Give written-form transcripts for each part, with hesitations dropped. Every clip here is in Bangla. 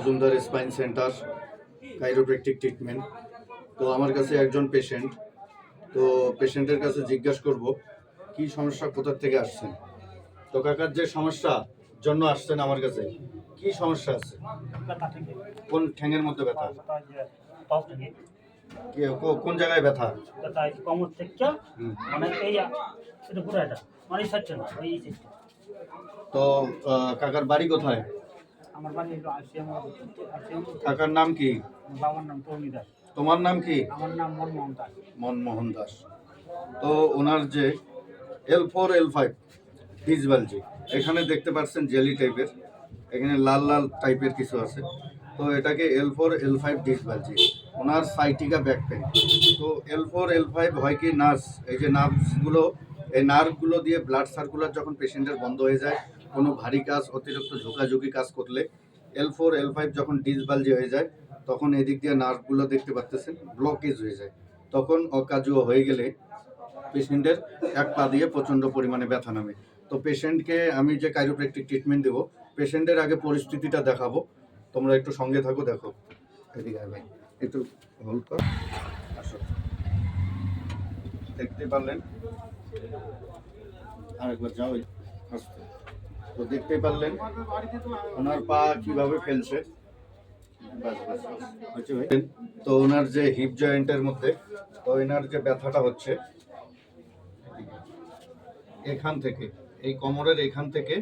Majumdar spine centre chiropractic treatment. তো আমার কাছে একজন পেশেন্ট, তো পেশেন্টের কাছে জিজ্ঞাসা করব কি সমস্যা, কোথা থেকে আসছেন। তো কাকার যে সমস্যা জন্য আসছেন আমার কাছে, কি সমস্যা আছে? কোন ঠ্যাঙের মধ্যে ব্যথা? কোন জায়গায় ব্যথা? কোমর থেকে মানে এই এটা পুরোটা মানে সাইডটা না ওই সাইডটা। তো কাকার বাড়ি কোথায়? আমার বাড়ি হলো আসিয়াম। কাকার নাম কি? বাবার নাম তরুণী দাস। তোমার নাম কি? আমার নাম মনমোহন দাস। মনমোহন দাস। তো ওনার যে L4 L5 ডিসবালজি, এখানে দেখতে পাচ্ছেন জেলি টাইপের, এখানে লাল লাল টাইপের কিছু আছে। তো এটাকে L4 L5 ডিসবালজি। ওনার সাইটিকা ব্যাক পেন। তো L4 L5 হয় কি নার্ভস, এই যে নার্ভসগুলো, এই নার্ভগুলো দিয়ে ব্লাড সার্কুলার যখন পেশেন্টের বন্ধ হয়ে যায়, কোনো ভারী কাজ, অতিরিক্ত ঝোঁকাঝুঁকি কাজ করলে L4 L5 যখন ডিসবালজি হয়ে যায়, তখন এদিক দিয়ে নার্ভগুলো দেখতে পাচ্ছেন ব্লকেজ হয়ে যায়। তখন অকাজুও হয়ে গেলে পেশেন্টের এক পা দিয়ে প্রচণ্ড পরিমাণে ব্যথা নামে। তো পেশেন্টকে আমি যে কাইরোপ্র্যাকটিক ট্রিটমেন্ট দেবো, পেশেন্টের আগে পরিস্থিতিটা দেখাবো, তোমরা একটু সঙ্গে থাকো। দেখো এদিকে ভাই, একটু হোল্ড কর, আসো। দেখতে পারলেন, আরেকবার যাও আসতে। তো দেখতে পারলেন ওনার পা কিভাবে ফেলছে। তো ওনার যে হিপ জয়েন্টের মধ্যে, তো এনার যে ব্যথাটা হচ্ছে এখান থেকে, এই কোমরের এখান থেকে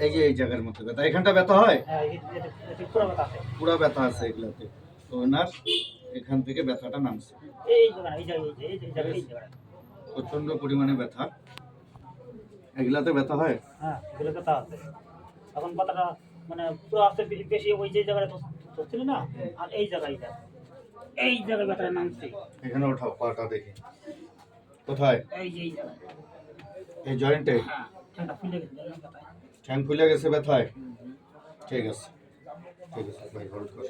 এই যে এই জায়গার মধ্যে ব্যথা, এখানটা ব্যথা হয়, পুরা ব্যথা আছে এগুলাতে। তো ওনার এখান থেকে ব্যথাটা নামছে, প্রচন্ড পরিমাণে ব্যথা, এগুলাতে ব্যথা হয়। হ্যাঁ, এগুলো ব্যথা আছে। এখন ব্যথাটা মানে পুরো আছে বেশি, ওই যে জায়গাটা ধরছিল না, আর এই জায়গায় ব্যথাটা নামছে। এখানে ওঠাও পাটা দেখি, কোথায়? এই যে এই জায়গায়, এই জয়েন্টে। হ্যাঁ, ঠ্যাংটা ফুলে গেছে, ব্যথায়। ঠ্যাং ফুলে গেছে ব্যথায়। ঠিক আছে, ঠিক আছে ভাই, হোল্ড কর।